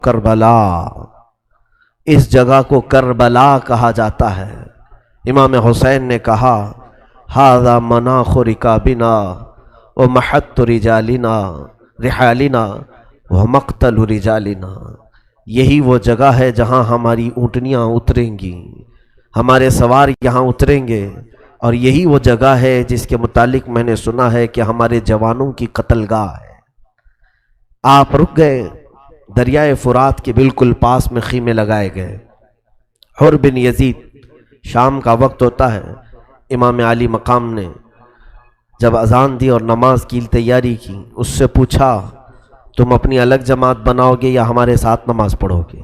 کربلا، اس جگہ کو کربلا کہا جاتا ہے۔ امام حسین نے کہا ھذا مناخ رکابنا ومحط رجالنا رحالنا ومقتل رجالنا، یہی وہ جگہ ہے جہاں ہماری اونٹنیاں اتریں گی، ہمارے سوار یہاں اتریں گے، اور یہی وہ جگہ ہے جس کے متعلق میں نے سنا ہے کہ ہمارے جوانوں کی قتل گاہ ہے۔ آپ رک گئے، دریائے فرات کے بالکل پاس میں خیمے لگائے گئے۔ حر بن یزید، شام کا وقت ہوتا ہے، امام علی مقام نے جب اذان دی اور نماز کی تیاری کی، اس سے پوچھا تم اپنی الگ جماعت بناؤ گے یا ہمارے ساتھ نماز پڑھو گے؟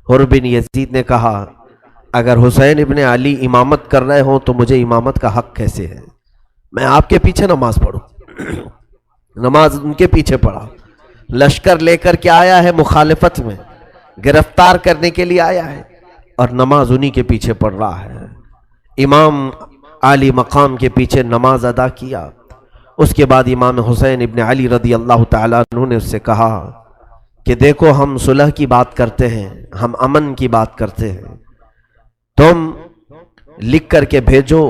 حر بن یزید نے کہا اگر حسین ابن علی امامت کر رہے ہوں تو مجھے امامت کا حق کیسے ہے؟ میں آپ کے پیچھے نماز پڑھوں۔ نماز ان کے پیچھے پڑھا، لشکر لے کر کے آیا ہے، مخالفت میں گرفتار کرنے کے لیے آیا ہے، اور نماز انہی کے پیچھے پڑھ رہا ہے۔ امام علی مقام کے پیچھے نماز ادا کیا۔ اس کے بعد امام حسین ابن علی رضی اللہ تعالیٰ عنہ نے اس سے کہا کہ دیکھو ہم صلح کی بات کرتے ہیں، ہم امن کی بات کرتے ہیں، تم لکھ کر کے بھیجو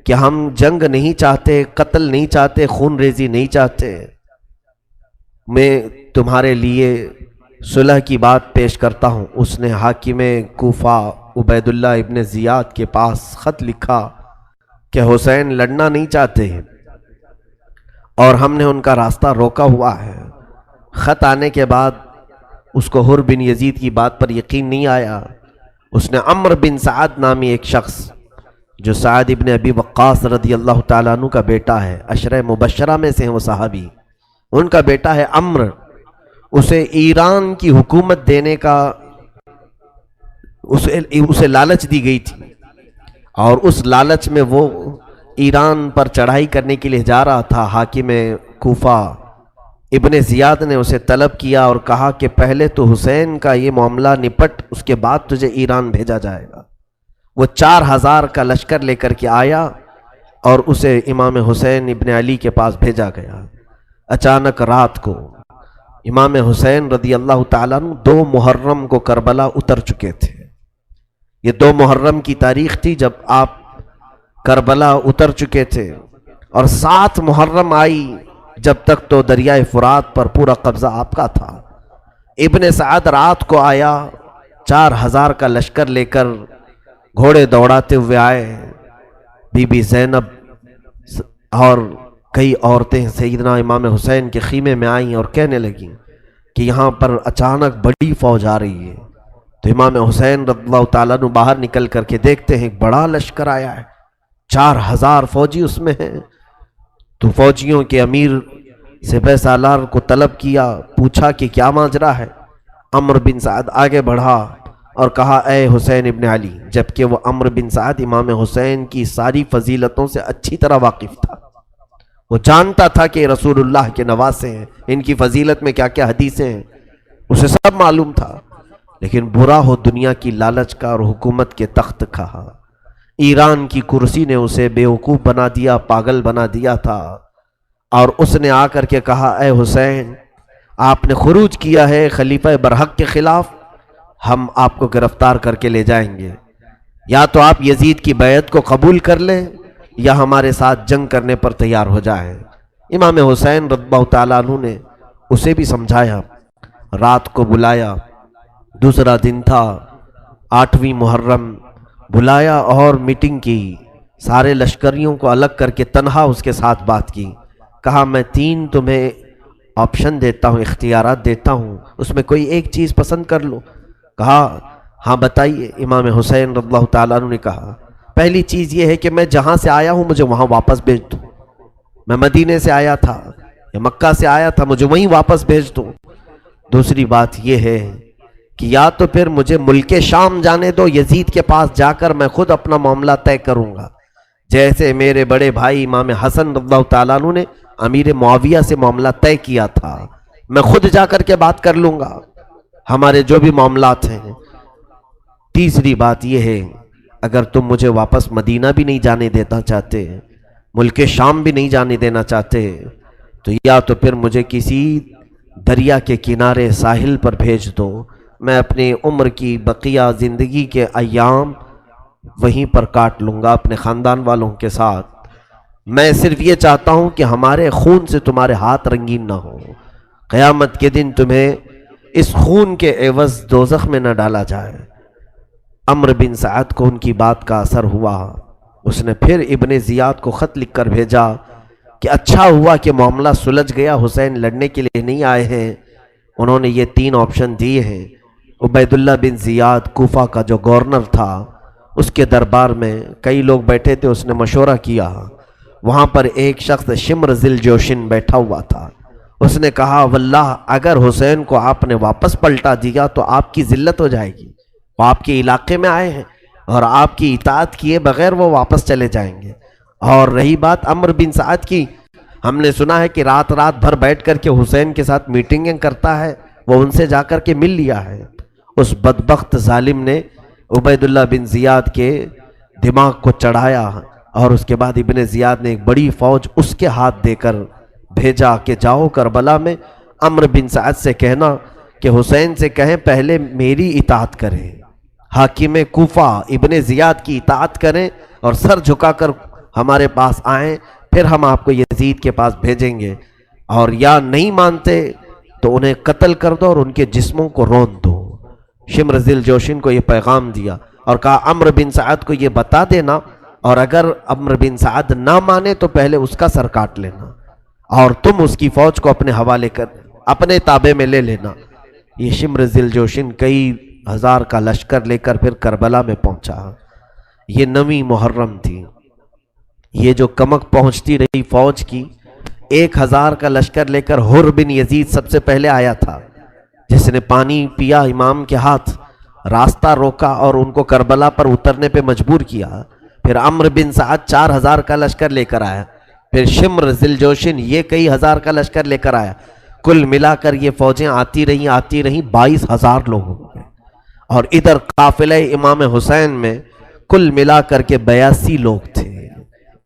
کہ ہم جنگ نہیں چاہتے، قتل نہیں چاہتے، خون ریزی نہیں چاہتے، میں تمہارے لیے صلح کی بات پیش کرتا ہوں۔ اس نے حاکم کوفہ عبید اللہ ابن زیاد کے پاس خط لکھا کہ حسین لڑنا نہیں چاہتے ہیں اور ہم نے ان کا راستہ روکا ہوا ہے۔ خط آنے کے بعد اس کو حر بن یزید کی بات پر یقین نہیں آیا۔ اس نے عمرو بن سعد نامی ایک شخص جو سعد ابن ابی وقاص رضی اللہ تعالیٰ عنہ کا بیٹا ہے، عشرہ مبشرہ میں سے ہیں وہ صحابی، ان کا بیٹا ہے عمرو، اسے ایران کی حکومت دینے کا اسے لالچ دی گئی تھی، اور اس لالچ میں وہ ایران پر چڑھائی کرنے کے لیے جا رہا تھا۔ حاکم کوفہ ابن زیاد نے اسے طلب کیا اور کہا کہ پہلے تو حسین کا یہ معاملہ نپٹ، اس کے بعد تجھے ایران بھیجا جائے گا۔ وہ 4000 کا لشکر لے کر کے آیا اور اسے امام حسین ابن علی کے پاس بھیجا گیا۔ اچانک رات کو امام حسین رضی اللہ تعالیٰ عنہ 2 محرم کو کربلا اتر چکے تھے۔ یہ 2 محرم کی تاریخ تھی جب آپ کربلا اتر چکے تھے، اور 7 محرم آئی جب تک تو دریائے فرات پر پورا قبضہ آپ کا تھا۔ ابن سعد رات کو آیا، 4000 کا لشکر لے کر گھوڑے دوڑاتے ہوئے آئے۔ بی بی زینب اور کئی عورتیں سیدنا امام حسین کے خیمے میں آئیں اور کہنے لگیں کہ یہاں پر اچانک بڑی فوج آ رہی ہے۔ تو امام حسین رضی اللہ تعالیٰ عنہ باہر نکل کر کے دیکھتے ہیں ایک بڑا لشکر آیا ہے، 4000 فوجی اس میں ہیں۔ تو فوجیوں کے امیر سپہ سالار کو طلب کیا، پوچھا کہ کیا ماجرا ہے۔ عمرو بن سعد آگے بڑھا اور کہا اے حسین ابن علی، جبکہ وہ عمرو بن سعد امام حسین کی ساری فضیلتوں سے اچھی طرح واقف تھا، وہ جانتا تھا کہ رسول اللہ کے نواسے ہیں، ان کی فضیلت میں کیا کیا حدیثیں ہیں، اسے سب معلوم تھا، لیکن برا ہو دنیا کی لالچ کا اور حکومت کے تخت کا۔ ایران کی کرسی نے اسے بیوقوف بنا دیا، پاگل بنا دیا تھا، اور اس نے آ کر کے کہا اے حسین، آپ نے خروج کیا ہے خلیفہ برحق کے خلاف، ہم آپ کو گرفتار کر کے لے جائیں گے، یا تو آپ یزید کی بیعت کو قبول کر لیں یا ہمارے ساتھ جنگ کرنے پر تیار ہو جائیں۔ امام حسین رضی اللہ تعالیٰ عنہ نے اسے بھی سمجھایا، رات کو بلایا، دوسرا دن تھا 8ویں محرم، بلایا اور میٹنگ کی، سارے لشکریوں کو الگ کر کے تنہا اس کے ساتھ بات کی، کہا میں 3 تمہیں آپشن دیتا ہوں، اختیارات دیتا ہوں، اس میں کوئی ایک چیز پسند کر لو۔ کہا ہاں بتائیے۔ امام حسین رضی اللہ تعالیٰ عنہ نے کہا پہلی چیز یہ ہے کہ میں جہاں سے آیا ہوں مجھے وہاں واپس بھیج دو، میں مدینے سے آیا تھا یا مکہ سے آیا تھا، مجھے وہیں واپس بھیج دو۔ دوسری بات یہ ہے کہ یا تو پھر مجھے ملک شام جانے دو، یزید کے پاس جا کر میں خود اپنا معاملہ طے کروں گا، جیسے میرے بڑے بھائی امام حسن رضی اللہ تعالیٰ عنہ نے امیر معاویہ سے معاملہ طے کیا تھا، میں خود جا کر کے بات کر لوں گا ہمارے جو بھی معاملات ہیں۔ تیسری بات یہ ہے اگر تم مجھے واپس مدینہ بھی نہیں جانے دینا چاہتے، ملک شام بھی نہیں جانے دینا چاہتے، تو یا تو پھر مجھے کسی دریا کے کنارے ساحل پر بھیج دو، میں اپنی عمر کی بقیہ زندگی کے ایام وہیں پر کاٹ لوں گا اپنے خاندان والوں کے ساتھ۔ میں صرف یہ چاہتا ہوں کہ ہمارے خون سے تمہارے ہاتھ رنگین نہ ہو، قیامت کے دن تمہیں اس خون کے عوض دوزخ میں نہ ڈالا جائے۔ عمرو بن سعد کو ان کی بات کا اثر ہوا، اس نے پھر ابن زیاد کو خط لکھ کر بھیجا کہ اچھا ہوا کہ معاملہ سلجھ گیا، حسین لڑنے کے لیے نہیں آئے ہیں۔ انہوں نے یہ 3 آپشن دیے ہیں۔ عبید اللہ بن زیاد کوفہ کا جو گورنر تھا، اس کے دربار میں کئی لوگ بیٹھے تھے، اس نے مشورہ کیا۔ وہاں پر ایک شخص شمر ذی الجوشن بیٹھا ہوا تھا، اس نے کہا واللہ اگر حسین کو آپ نے واپس پلٹا دیا تو آپ کی ذلت ہو جائے گی، وہ آپ کے علاقے میں آئے ہیں اور آپ کی اطاعت کیے بغیر وہ واپس چلے جائیں گے۔ اور رہی بات عمرو بن سعد کی، ہم نے سنا ہے کہ رات بھر بیٹھ کر کے حسین کے ساتھ میٹنگیں کرتا ہے، وہ ان سے جا کر کے مل لیا ہے۔ اس بدبخت ظالم نے عبید اللہ بن زیاد کے دماغ کو چڑھایا اور اس کے بعد ابن زیاد نے ایک بڑی فوج اس کے ہاتھ دے کر بھیجا کہ جاؤ کربلا میں عمرو بن سعد سے کہنا کہ حسین سے کہیں پہلے میری اطاعت کریں، حاکم کوفہ ابن زیاد کی اطاعت کریں اور سر جھکا کر ہمارے پاس آئیں، پھر ہم آپ کو یزید کے پاس بھیجیں گے، اور یا نہیں مانتے تو انہیں قتل کر دو اور ان کے جسموں کو رون دو۔ شمر ذی الجوشن کو یہ پیغام دیا اور کہا عمرو بن سعد کو یہ بتا دینا، اور اگر عمرو بن سعد نہ مانے تو پہلے اس کا سر کاٹ لینا اور تم اس کی فوج کو اپنے حوالے کر اپنے تابع میں لے لینا۔ یہ شمر ذی الجوشن کئی ہزار کا لشکر لے کر پھر کربلا میں پہنچا۔ یہ 9ویں محرم تھی۔ یہ جو کمک پہنچتی رہی فوج کی، 1000 کا لشکر لے کر حر بن یزید سب سے پہلے آیا تھا، جس نے پانی پیا امام کے ہاتھ، راستہ روکا اور ان کو کربلا پر اترنے پہ مجبور کیا۔ پھر عمرو بن سعد 4000 کا لشکر لے کر آیا، پھر شمر ذی الجوشن یہ کئی ہزار کا لشکر لے کر آیا۔ کل ملا کر یہ فوجیں آتی رہیں 22,000 لوگ ہو گئے، اور ادھر قافلہ امام حسین میں کل ملا کر کے 82 لوگ تھے،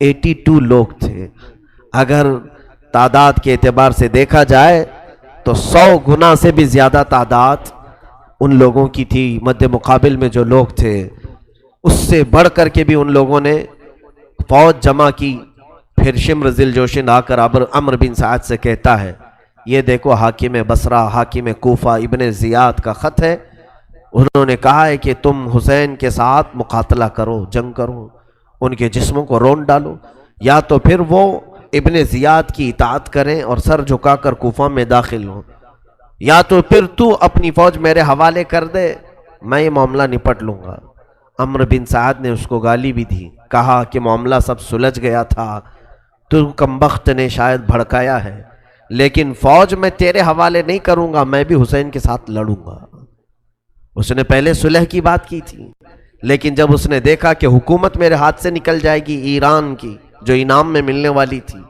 82 لوگ تھے۔ اگر تعداد کے اعتبار سے دیکھا جائے تو 100 گنا سے بھی زیادہ تعداد ان لوگوں کی تھی۔ مد مقابل میں جو لوگ تھے اس سے بڑھ کر کے بھی ان لوگوں نے فوج جمع کی۔ پھر شمر ذی الجوشن آ کر عمرو بن سعد سے کہتا ہے یہ دیکھو حاکم بصرہ حاکم کوفہ ابن زیاد کا خط ہے، انہوں نے کہا ہے کہ تم حسین کے ساتھ مقاتلہ کرو، جنگ کرو، ان کے جسموں کو رون ڈالو، یا تو پھر وہ ابن زیاد کی اطاعت کریں اور سر جھکا کر کوفہ میں داخل ہوں، یا تو پھر تو اپنی فوج میرے حوالے کر دے، میں یہ معاملہ نپٹ لوں گا۔ عمرو بن سعد نے اس کو گالی بھی دی، کہا کہ معاملہ سب سلجھ گیا تھا، تو کمبخت نے شاید بھڑکایا ہے، لیکن فوج میں تیرے حوالے نہیں کروں گا، میں بھی حسین کے ساتھ لڑوں گا۔ اس نے پہلے صلح کی بات کی تھی، لیکن جب اس نے دیکھا کہ حکومت میرے ہاتھ سے نکل جائے گی ایران کی جو انعام میں ملنے والی تھی،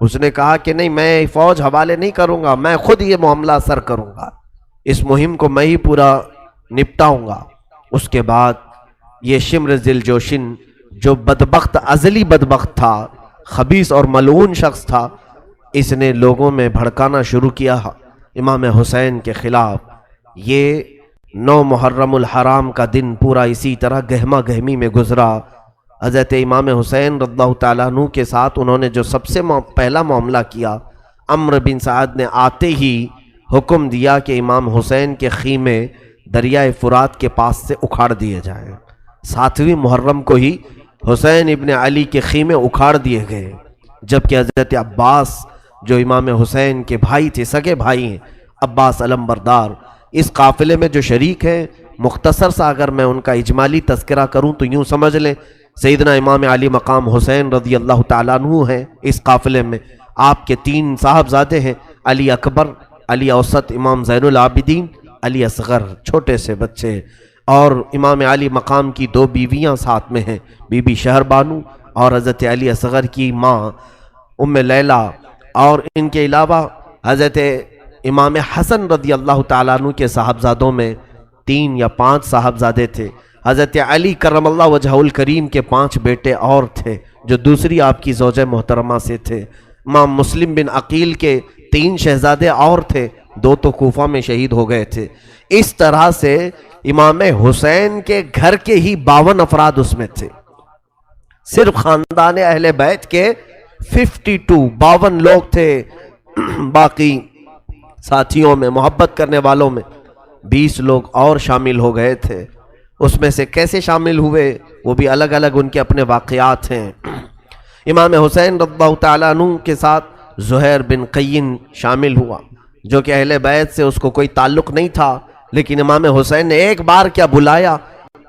اس نے کہا کہ نہیں، میں فوج حوالے نہیں کروں گا، میں خود یہ معاملہ سر کروں گا، اس مہم کو میں ہی پورا نپٹاؤں گا۔ اس کے بعد یہ شمر ذی الجوشن جو بدبخت ازلی بدبخت تھا، خبیث اور ملعون شخص تھا، اس نے لوگوں میں بھڑکانا شروع کیا امام حسین کے خلاف۔ یہ 9 محرم الحرام کا دن پورا اسی طرح گہما گہمی میں گزرا۔ حضرت امام حسین رضی اللہ تعالیٰ عنہ کے ساتھ انہوں نے جو سب سے پہلا معاملہ کیا، عمرو بن سعد نے آتے ہی حکم دیا کہ امام حسین کے خیمے دریائے فرات کے پاس سے اکھاڑ دیے جائیں۔ 7ویں محرم کو ہی حسین ابن علی کے خیمے اکھاڑ دیے گئے، جبکہ حضرت عباس جو امام حسین کے بھائی تھے، سگے بھائی ہیں، عباس علمبردار، اس قافلے میں جو شریک ہیں، مختصر سا اگر میں ان کا اجمالی تذکرہ کروں تو یوں سمجھ لیں سیدنا امام علی مقام حسین رضی اللہ تعالیٰ عنہ ہیں اس قافلے میں۔ آپ کے 3 صاحبزادے ہیں، علی اکبر، علی اوسط، امام زین العابدین، علی اصغر، چھوٹے سے بچے، اور امام علی مقام کی 2 بیویاں ساتھ میں ہیں، بی بی شہر بانو اور حضرت علی اصغر کی ماں ام لیلہ، اور ان کے علاوہ حضرت امام حسن رضی اللہ تعالیٰ عنہ کے صاحبزادوں میں 3 یا 5 صاحبزادے تھے۔ حضرت علی کرم اللہ وجہہ الکریم کے 5 بیٹے اور تھے جو دوسری آپ کی زوجہ محترمہ سے تھے۔ امام مسلم بن عقیل کے 3 شہزادے اور تھے، 2 تو کوفہ میں شہید ہو گئے تھے۔ اس طرح سے امام حسین کے گھر کے ہی 52 افراد اس میں تھے، صرف خاندان اہل بیت کے 52 لوگ تھے، باقی ساتھیوں میں محبت کرنے والوں میں 20 لوگ اور شامل ہو گئے تھے۔ اس میں سے کیسے شامل ہوئے وہ بھی الگ الگ ان کے اپنے واقعات ہیں۔ امام حسین رضی اللہ تعالیٰ عنہ کے ساتھ زہیر بن قین شامل ہوا، جو کہ اہل بیت سے اس کو کوئی تعلق نہیں تھا، لیکن امام حسین نے ایک بار کیا بلایا،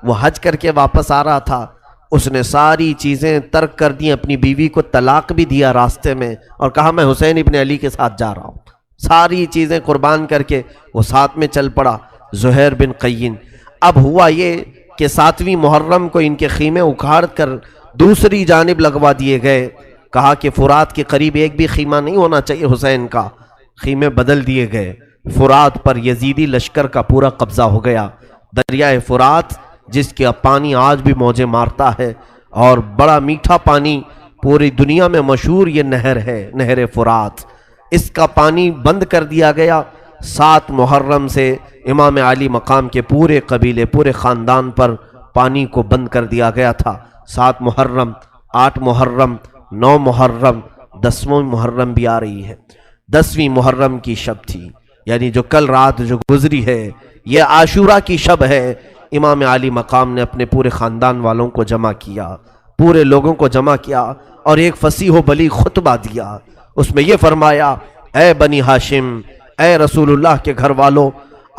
وہ حج کر کے واپس آ رہا تھا، اس نے ساری چیزیں ترک کر دی، اپنی بیوی کو طلاق بھی دیا راستے میں، اور کہا میں حسین ابن علی کے ساتھ جا رہا ہوں۔ ساری چیزیں قربان کر کے وہ ساتھ میں چل پڑا، زہیر بن قین۔ اب ہوا یہ کہ 7ویں محرم کو ان کے خیمے اکھاڑ کر دوسری جانب لگوا دیے گئے، کہا کہ فرات کے قریب ایک بھی خیمہ نہیں ہونا چاہیے حسین کا، خیمے بدل دیے گئے۔ فرات پر یزیدی لشکر کا پورا قبضہ ہو گیا۔ دریائے فرات جس کے پانی آج بھی موجیں مارتا ہے، اور بڑا میٹھا پانی، پوری دنیا میں مشہور یہ نہر ہے، نہر فرات، اس کا پانی بند کر دیا گیا۔ 7 محرم سے امام علی مقام کے پورے قبیلے، پورے خاندان پر پانی کو بند کر دیا گیا تھا۔ 7 محرم، 8 محرم، 9 محرم، 10واں محرم بھی آ رہی ہے۔ 10ویں محرم کی شب تھی، یعنی جو کل رات جو گزری ہے، یہ عاشورہ کی شب ہے۔ امام علی مقام نے اپنے پورے خاندان والوں کو جمع کیا، پورے لوگوں کو جمع کیا، اور ایک فصیح و بلیغ خطبہ دیا۔ اس میں یہ فرمایا، اے بنی ہاشم، اے رسول اللہ کے گھر والوں،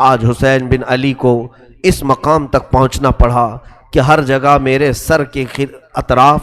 آج حسین بن علی کو اس مقام تک پہنچنا پڑا کہ ہر جگہ میرے سر کے اطراف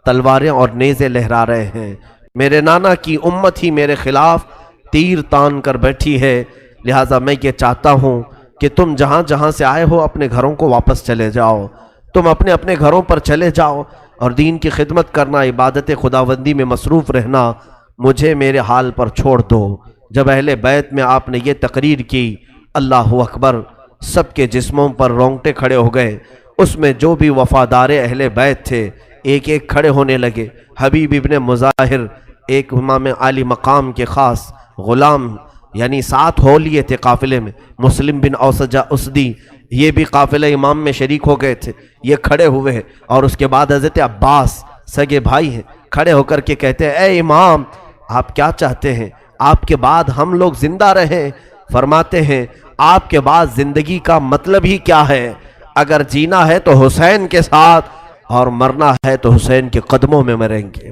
تلواریں اور نیزے لہرا رہے ہیں، میرے نانا کی امت ہی میرے خلاف تیر تان کر بیٹھی ہے، لہٰذا میں یہ چاہتا ہوں کہ تم جہاں جہاں سے آئے ہو اپنے گھروں کو واپس چلے جاؤ، تم اپنے اپنے گھروں پر چلے جاؤ، اور دین کی خدمت کرنا، عبادت خداوندی میں مصروف رہنا، مجھے میرے حال پر چھوڑ دو۔ جب اہل بیت میں آپ نے یہ تقریر کی، اللہ اکبر، سب کے جسموں پر رونگٹے کھڑے ہو گئے۔ اس میں جو بھی وفادار اہل بیت تھے ایک ایک کھڑے ہونے لگے۔ حبیب ابن مظاہر، ایک امام علی مقام کے خاص غلام، یعنی 7 ہو لیے تھے قافلے میں، مسلم بن اوسجہ اسدی، یہ بھی قافلہ امام میں شریک ہو گئے تھے، یہ کھڑے ہوئے، اور اس کے بعد حضرت عباس سگے بھائی ہیں، کھڑے ہو کر کے کہتے ہیں، اے امام، آپ کیا چاہتے ہیں؟ آپ کے بعد ہم لوگ زندہ رہیں؟ فرماتے ہیں، آپ کے بعد زندگی کا مطلب ہی کیا ہے؟ اگر جینا ہے تو حسین کے ساتھ، اور مرنا ہے تو حسین کے قدموں میں مریں گے۔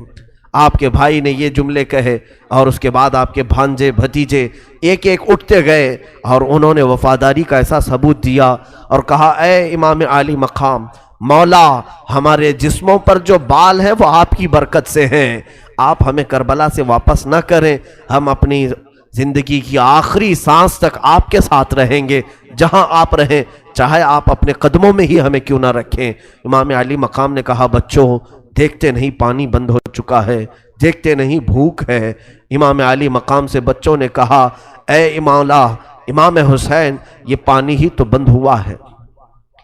آپ کے بھائی نے یہ جملے کہے، اور اس کے بعد آپ کے بھانجے بھتیجے ایک ایک اٹھتے گئے، اور انہوں نے وفاداری کا ایسا ثبوت دیا، اور کہا، اے امام علی مقام، مولا، ہمارے جسموں پر جو بال ہیں وہ آپ کی برکت سے ہیں، آپ ہمیں کربلا سے واپس نہ کریں، ہم اپنی زندگی کی آخری سانس تک آپ کے ساتھ رہیں گے، جہاں آپ رہیں، چاہے آپ اپنے قدموں میں ہی ہمیں کیوں نہ رکھیں۔ امام علی مقام نے کہا، بچوں، دیکھتے نہیں پانی بند ہو چکا ہے، دیکھتے نہیں بھوک ہے۔ امام علی مقام سے بچوں نے کہا، اے مولا، امام حسین، یہ پانی ہی تو بند ہوا ہے،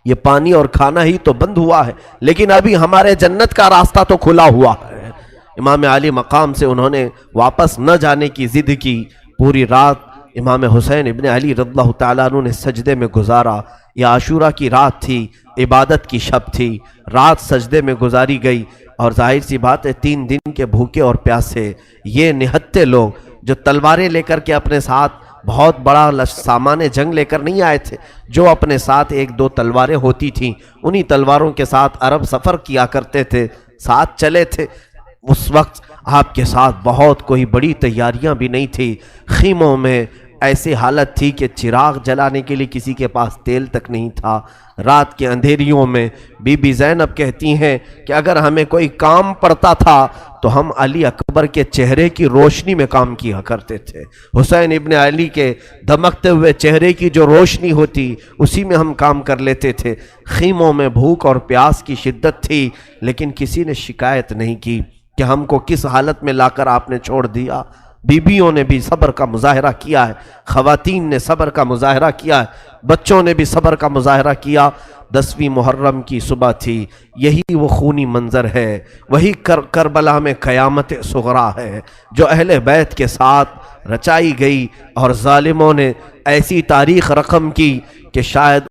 یہ پانی اور کھانا ہی تو بند ہوا ہے، لیکن ابھی ہمارے جنت کا راستہ تو کھلا ہوا ہے۔ امام علی مقام سے انہوں نے واپس نہ جانے کی ضد کی۔ پوری رات امام حسین ابن علی رضی اللہ تعالیٰ عنہ نے سجدے میں گزارا۔ یہ عاشورہ کی رات تھی، عبادت کی شب تھی، رات سجدے میں گزاری گئی، اور ظاہر سی بات ہے 3 دن کے بھوکے اور پیاسے یہ نہتے لوگ جو تلواریں لے کر کے اپنے ساتھ بہت بڑا سامان جنگ لے کر نہیں آئے تھے، جو اپنے ساتھ 1-2 تلواریں ہوتی تھیں، انہی تلواروں کے ساتھ عرب سفر کیا کرتے تھے، ساتھ چلے تھے۔ اس وقت آپ کے ساتھ بہت کوئی بڑی تیاریاں بھی نہیں تھی، خیموں میں ایسی حالت تھی کہ چراغ جلانے کے لیے کسی کے پاس تیل تک نہیں تھا۔ رات کے اندھیریوں میں بی بی زینب کہتی ہیں کہ اگر ہمیں کوئی کام پڑتا تھا تو ہم علی اکبر کے چہرے کی روشنی میں کام کیا کرتے تھے، حسین ابن علی کے دمکتے ہوئے چہرے کی جو روشنی ہوتی اسی میں ہم کام کر لیتے تھے۔ خیموں میں بھوک اور پیاس کی شدت تھی، لیکن کسی نے شکایت نہیں کی کہ ہم کو کس حالت میں لا کر آپ نے چھوڑ دیا۔ بیویوں نے بھی صبر کا مظاہرہ کیا ہے، خواتین نے صبر کا مظاہرہ کیا ہے، بچوں نے بھی صبر کا مظاہرہ کیا۔ 10ویں محرم کی صبح تھی، یہی وہ خونی منظر ہے، وہی کربلا میں قیامت صغریٰ ہے جو اہل بیت کے ساتھ رچائی گئی، اور ظالموں نے ایسی تاریخ رقم کی کہ شاید